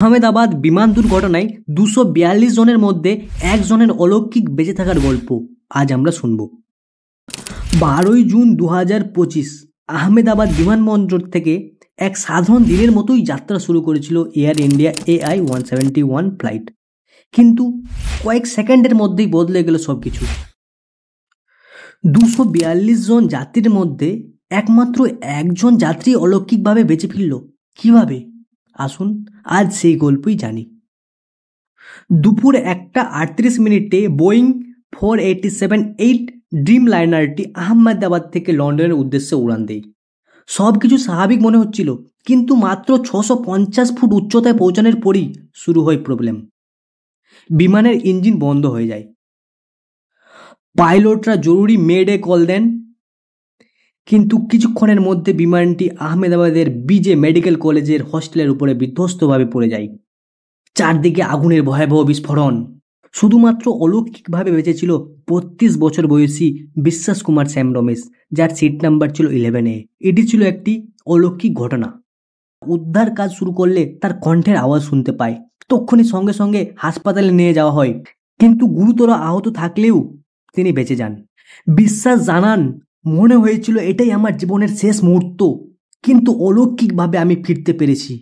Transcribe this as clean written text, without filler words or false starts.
আহমেদাবাদ বিমান দুর্ঘটনায় 242 জনের মধ্যে একজনের অলৌকিক বেঁচে থাকার গল্প আজ আমরা শুনব। 12 জুন 2025 আহমেদাবাদ বিমানবন্দর থেকে এক সাধারণ দিনের মতোই যাত্রা শুরু করেছিল এয়ার ইন্ডিয়া AI-171 ফ্লাইট, কিন্তু কয়েক সেকেন্ডের মধ্যেই বদলে গেল সব কিছু। 242 জন যাত্রীর মধ্যে একমাত্র একজন যাত্রী অলৌকিকভাবে বেঁচে ফিরল। কিভাবে? আসুন আজ সেই গল্পই জানি। দুপুর 1:38 বোয়িং 487-8 ড্রিম লাইনারটি আহমেদাবাদ থেকে লন্ডনের উদ্দেশ্যে উড়ান দেয়। সব কিছু স্বাভাবিক মনে হচ্ছিল, কিন্তু মাত্র 650 ফুট উচ্চতায় পৌঁছানোর পরই শুরু হয় প্রবলেম। বিমানের ইঞ্জিন বন্ধ হয়ে যায়। পাইলটরা জরুরি মেডে কল দেন, কিন্তু কিছুক্ষণের মধ্যে বিমানটি আহমেদাবাদের বিজে মেডিকেল কলেজের হস্টেলের উপরে বিধ্বস্তভাবে পড়ে যায়। চারদিকে আগুনের ভয়াবহ বিস্ফোরণ। শুধুমাত্র অলৌকিকভাবে বেঁচেছিল 32 বছর বয়সী বিশ্বাস কুমার শ্যাম রমেশ, যার সিট নাম্বার ছিল 11A। এটি ছিল একটি অলৌকিক ঘটনা। উদ্ধার কাজ শুরু করলে তার কণ্ঠের আওয়াজ শুনতে পায়। তক্ষুনি সঙ্গে সঙ্গে হাসপাতালে নিয়ে যাওয়া হয়, কিন্তু গুরুতর আহত থাকলেও তিনি বেঁচে যান। বিশ্বাস জানান, মনে হয়েছিল এটাই আমার জীবনের শেষ মুহূর্ত, কিন্তু অলৌকিকভাবে আমি ফিরতে পেরেছি।